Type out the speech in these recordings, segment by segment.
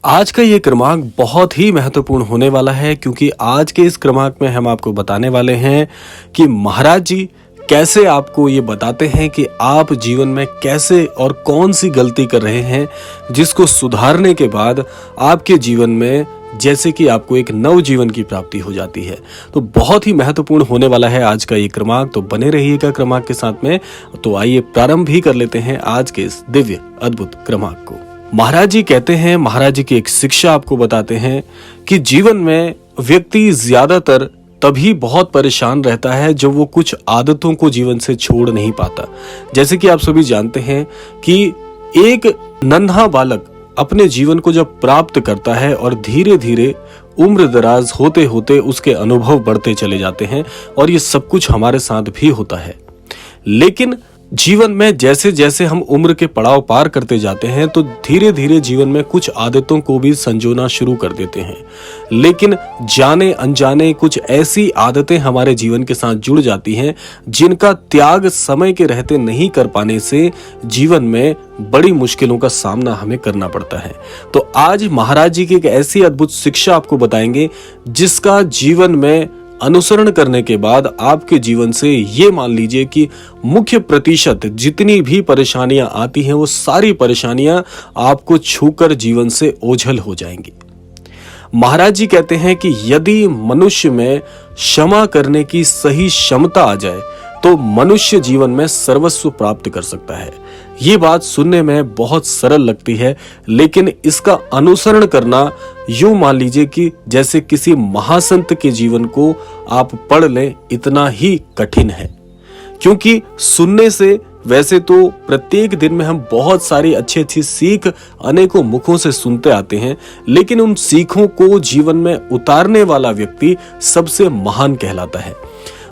आज का ये क्रमांक बहुत ही महत्वपूर्ण होने वाला है क्योंकि आज के इस क्रमांक में हम आपको बताने वाले हैं कि महाराज जी कैसे आपको ये बताते हैं कि आप जीवन में कैसे और कौन सी गलती कर रहे हैं जिसको सुधारने के बाद आपके जीवन में जैसे कि आपको एक नव जीवन की प्राप्ति हो जाती है। तो बहुत ही महत्वपूर्ण होने वाला है आज का ये क्रमांक, तो बने रहिएगा क्रमांक के साथ में। तो आइए प्रारंभ भी कर लेते हैं आज के इस दिव्य अद्भुत क्रमांक को। महाराज जी कहते हैं, महाराज जी की एक शिक्षा आपको बताते हैं कि जीवन में व्यक्ति ज्यादातर तभी बहुत परेशान रहता है जब वो कुछ आदतों को जीवन से छोड़ नहीं पाता। जैसे कि आप सभी जानते हैं कि एक नन्हा बालक अपने जीवन को जब प्राप्त करता है और धीरे धीरे उम्र दराज होते होते उसके अनुभव बढ़ते चले जाते हैं और ये सब कुछ हमारे साथ भी होता है। लेकिन जीवन में जैसे जैसे हम उम्र के पड़ाव पार करते जाते हैं तो धीरे धीरे जीवन में कुछ आदतों को भी संजोना शुरू कर देते हैं। लेकिन जाने अनजाने कुछ ऐसी आदतें हमारे जीवन के साथ जुड़ जाती हैं जिनका त्याग समय के रहते नहीं कर पाने से जीवन में बड़ी मुश्किलों का सामना हमें करना पड़ता है। तो आज महाराज जी की एक ऐसी अद्भुत शिक्षा आपको बताएंगे जिसका जीवन में अनुसरण करने के बाद आपके जीवन से ये मान लीजिए कि मुख्य प्रतिशत जितनी भी परेशानियां आती हैं वो सारी परेशानियां आपको छूकर जीवन से ओझल हो जाएंगी। महाराज जी कहते हैं कि यदि मनुष्य में क्षमा करने की सही क्षमता आ जाए तो मनुष्य जीवन में सर्वस्व प्राप्त कर सकता है। ये बात सुनने में बहुत सरल लगती है, लेकिन इसका अनुसरण करना यूं मान लीजिए कि जैसे किसी महासंत के जीवन को आप पढ़ लें, इतना ही कठिन है। क्योंकि सुनने से वैसे तो प्रत्येक दिन में हम बहुत सारी अच्छी अच्छी सीख अनेकों मुखों से सुनते आते हैं, लेकिन उन सीखों को जीवन में उतारने वाला व्यक्ति सबसे महान कहलाता है।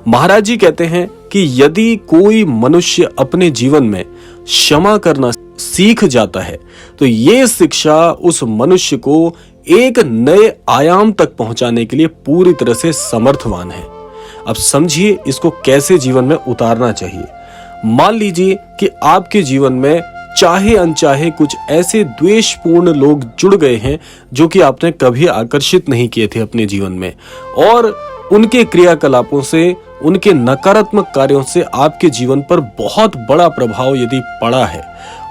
महाराज जी कहते हैं कि यदि कोई मनुष्य अपने जीवन में क्षमा करना सीख जाता है तो ये शिक्षा उस मनुष्य को एक नए आयाम तक पहुंचाने के लिए पूरी तरह से समर्थवान है। अब समझिए इसको कैसे जीवन में उतारना चाहिए। मान लीजिए कि आपके जीवन में चाहे अनचाहे कुछ ऐसे द्वेषपूर्ण लोग जुड़ गए हैं जो कि आपने कभी आकर्षित नहीं किए थे अपने जीवन में, और उनके क्रियाकलापों से, उनके नकारात्मक कार्यों से आपके जीवन पर बहुत बड़ा प्रभाव यदि पड़ा है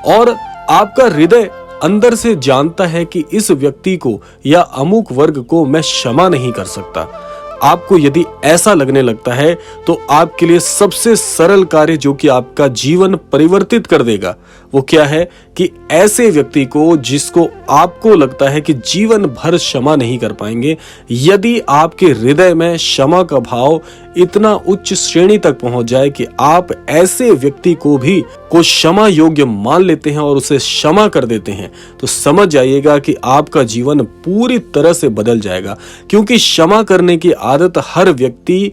और आपका हृदय अंदर से जानता है कि इस व्यक्ति को या अमुक वर्ग को मैं क्षमा नहीं कर सकता, आपको यदि ऐसा लगने लगता है तो आपके लिए सबसे सरल कार्य जो कि आपका जीवन परिवर्तित कर देगा वो क्या है कि ऐसे व्यक्ति को जिसको आपको लगता है कि जीवन भर क्षमा नहीं कर पाएंगे, यदि आपके हृदय में क्षमा का भाव इतना उच्च श्रेणी तक पहुंच जाए कि आप ऐसे व्यक्ति को क्षमा योग्य मान लेते हैं और उसे क्षमा कर देते हैं, तो समझ जाइएगा कि आपका जीवन पूरी तरह से बदल जाएगा। क्योंकि क्षमा करने की आदत हर व्यक्ति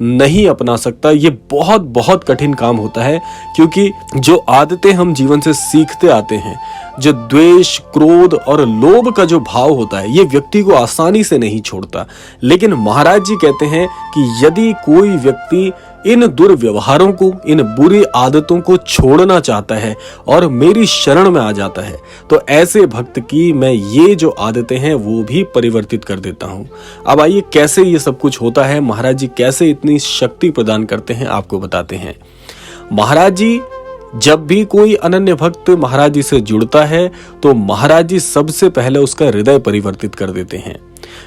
नहीं अपना सकता। ये बहुत बहुत कठिन काम होता है, क्योंकि जो आदतें हम जीवन से सीखते आते हैं, जो द्वेष, क्रोध और लोभ का जो भाव होता है, ये व्यक्ति को आसानी से नहीं छोड़ता। लेकिन महाराज जी कहते हैं कि यदि कोई व्यक्ति इन दुर्व्यवहारों को, इन बुरी आदतों को छोड़ना चाहता है और मेरी शरण में आ जाता है, तो ऐसे भक्त की मैं ये जो आदतें हैं वो भी परिवर्तित कर देता हूं। अब आइए कैसे ये सब कुछ होता है, महाराज जी कैसे इतनी शक्ति प्रदान करते हैं, आपको बताते हैं। महाराज जी जब भी कोई अनन्य भक्त महाराज जी से जुड़ता है तो महाराज जी सबसे पहले उसका हृदय परिवर्तित कर देते हैं।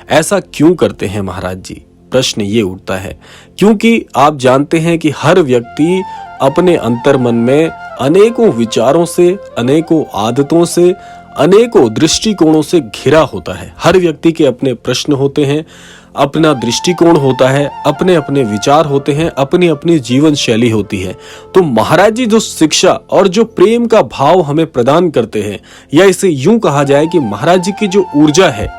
ऐसा क्यों करते हैं महाराज जी? प्रश्न ये उठता है क्योंकि आप जानते हैं कि हर व्यक्ति अपने अंतर्मन में अनेकों विचारों से, अनेकों आदतों से, अनेकों दृष्टिकोणों से घिरा होता है। हर व्यक्ति के अपने प्रश्न होते हैं, अपना दृष्टिकोण होता है, अपने अपने विचार होते हैं, अपनी अपनी जीवन शैली होती है। तो महाराज जी जो शिक्षा और जो प्रेम का भाव हमें प्रदान करते हैं, या इसे यूं कहा जाए कि महाराज जी की जो ऊर्जा है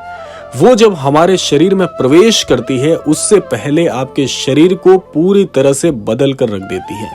वो जब हमारे शरीर में प्रवेश करती है उससे पहले आपके शरीर को पूरी तरह से बदल कर रख देती है।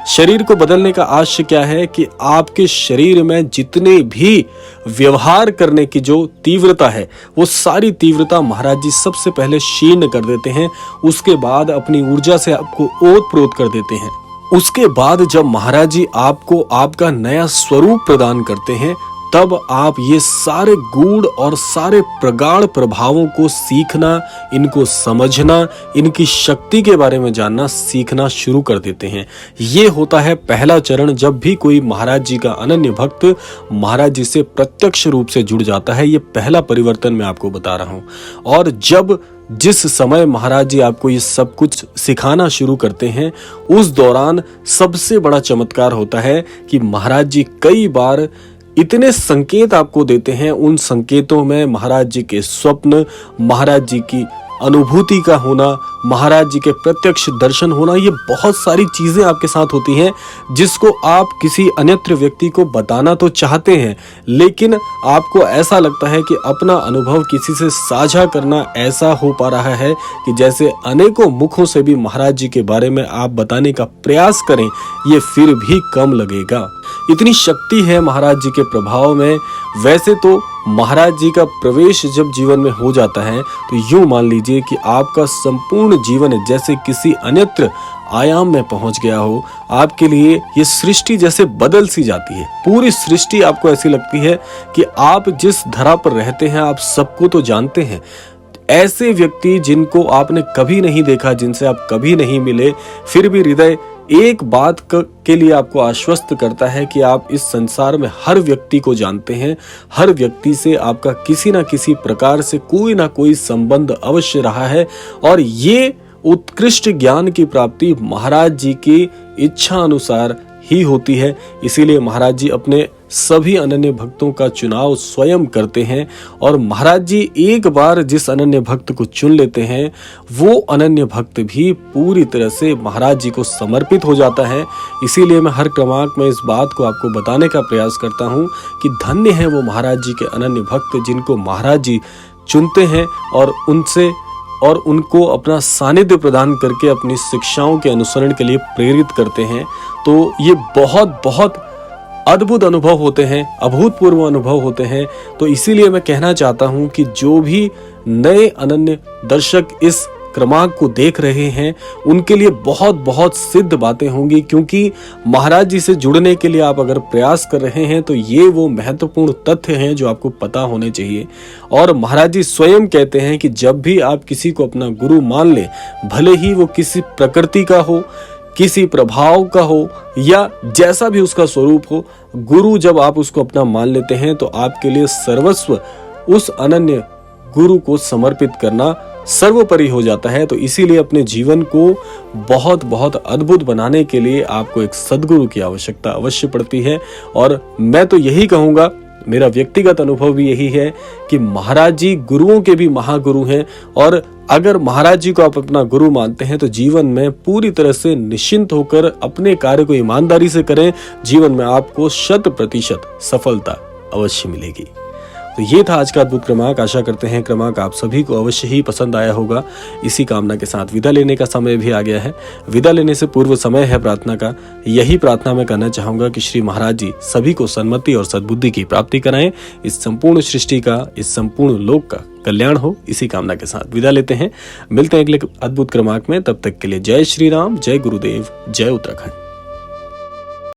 शरीर को बदलने का आशय क्या है कि आपके शरीर में जितने भी व्यवहार करने की जो तीव्रता है वो सारी तीव्रता महाराज जी सबसे पहले क्षीण कर देते हैं। उसके बाद अपनी ऊर्जा से आपको ओतप्रोत कर देते हैं। उसके बाद जब महाराज जी आपको आपका नया स्वरूप प्रदान करते हैं तब आप ये सारे गूढ़ और सारे प्रगाढ़ प्रभावों को सीखना, इनको समझना, इनकी शक्ति के बारे में जानना सीखना शुरू कर देते हैं। ये होता है पहला चरण। जब भी कोई महाराज जी का अनन्य भक्त महाराज जी से प्रत्यक्ष रूप से जुड़ जाता है, ये पहला परिवर्तन मैं आपको बता रहा हूं। और जब जिस समय महाराज जी आपको ये सब कुछ सिखाना शुरू करते हैं, उस दौरान सबसे बड़ा चमत्कार होता है कि महाराज जी कई बार इतने संकेत आपको देते हैं। उन संकेतों में महाराज जी के स्वप्न, महाराज जी की अनुभूति का होना, महाराज जी के प्रत्यक्ष दर्शन होना, ये बहुत सारी चीजें आपके साथ होती हैं जिसको आप किसी अन्यत्र व्यक्ति को बताना तो चाहते हैं, लेकिन आपको ऐसा लगता है कि अपना अनुभव किसी से साझा करना ऐसा हो पा रहा है कि जैसे अनेकों मुखों से भी महाराज जी के बारे में आप बताने का प्रयास करें, ये फिर भी कम लगेगा। इतनी शक्ति है महाराज जी के प्रभाव में। वैसे तो महाराज जी का प्रवेश जब जीवन में हो जाता है तो यूं मान लीजिए कि आपका संपूर्ण जीवन जैसे किसी अन्यत्र आयाम में पहुंच गया हो। आपके लिए ये सृष्टि जैसे बदल सी जाती है। पूरी सृष्टि आपको ऐसी लगती है कि आप जिस धरा पर रहते हैं, आप सबको तो जानते हैं। ऐसे व्यक्ति जिनको आपने कभी नहीं देखा, जिनसे आप कभी नहीं मिले, फिर भी हृदय एक बात के लिए आपको आश्वस्त करता है कि आप इस संसार में हर व्यक्ति को जानते हैं। हर व्यक्ति से आपका किसी ना किसी प्रकार से कोई ना कोई संबंध अवश्य रहा है। और ये उत्कृष्ट ज्ञान की प्राप्ति महाराज जी की इच्छा अनुसार ही होती है। इसीलिए महाराज जी अपने सभी अनन्य भक्तों का चुनाव स्वयं करते हैं। और महाराज जी एक बार जिस अनन्य भक्त को चुन लेते हैं, वो अनन्य भक्त भी पूरी तरह से महाराज जी को समर्पित हो जाता है। इसीलिए मैं हर क्रमांक में इस बात को आपको बताने का प्रयास करता हूँ कि धन्य है वो महाराज जी के अनन्य भक्त जिनको महाराज जी चुनते हैं और उनको अपना सानिध्य प्रदान करके अपनी शिक्षाओं के अनुसरण के लिए प्रेरित करते हैं। तो ये बहुत बहुत अद्भुत अनुभव होते हैं, अभूतपूर्व अनुभव होते हैं। तो इसीलिए मैं कहना चाहता हूं कि जो भी नए अनन्य दर्शक इस क्रमांक को देख रहे हैं, उनके लिए बहुत बहुत सिद्ध बातें होंगी, क्योंकि महाराज जी से जुड़ने के लिए आप अगर प्रयास कर रहे हैं तो ये वो महत्वपूर्ण तथ्य हैं जो आपको पता होने चाहिए। और महाराज जी स्वयं कहते हैं कि जब भी आप किसी को अपना गुरु मान लें, भले ही वो किसी प्रकृति का हो, किसी प्रभाव का हो, या जैसा भी उसका स्वरूप हो, गुरु जब आप उसको अपना मान लेते हैं तो आपके लिए सर्वस्व उस अनन्य गुरु को समर्पित करना सर्वोपरि हो जाता है। तो इसीलिए अपने जीवन को बहुत बहुत अद्भुत बनाने के लिए आपको एक सद्गुरु की आवश्यकता अवश्य पड़ती है। और मैं तो यही कहूंगा, मेरा व्यक्तिगत अनुभव भी यही है कि महाराज जी गुरुओं के भी महागुरु हैं। और अगर महाराज जी को आप अपना गुरु मानते हैं तो जीवन में पूरी तरह से निश्चिंत होकर अपने कार्य को ईमानदारी से करें। जीवन में आपको 100% सफलता अवश्य मिलेगी। तो ये था आज का अद्भुत क्रमांक। आशा करते हैं क्रमांक आप सभी को अवश्य ही पसंद आया होगा। इसी कामना के साथ विदा लेने का समय भी आ गया है। विदा लेने से पूर्व समय है प्रार्थना का। यही प्रार्थना मैं करना चाहूंगा कि श्री महाराज जी सभी को सन्मति और सद्बुद्धि की प्राप्ति कराएं। इस संपूर्ण सृष्टि का, इस संपूर्ण लोक का कल्याण हो, इसी कामना के साथ विदा लेते हैं। मिलते हैं अगले अद्भुत क्रमांक में। तब तक के लिए जय श्री राम, जय गुरुदेव, जय उत्तराखंड।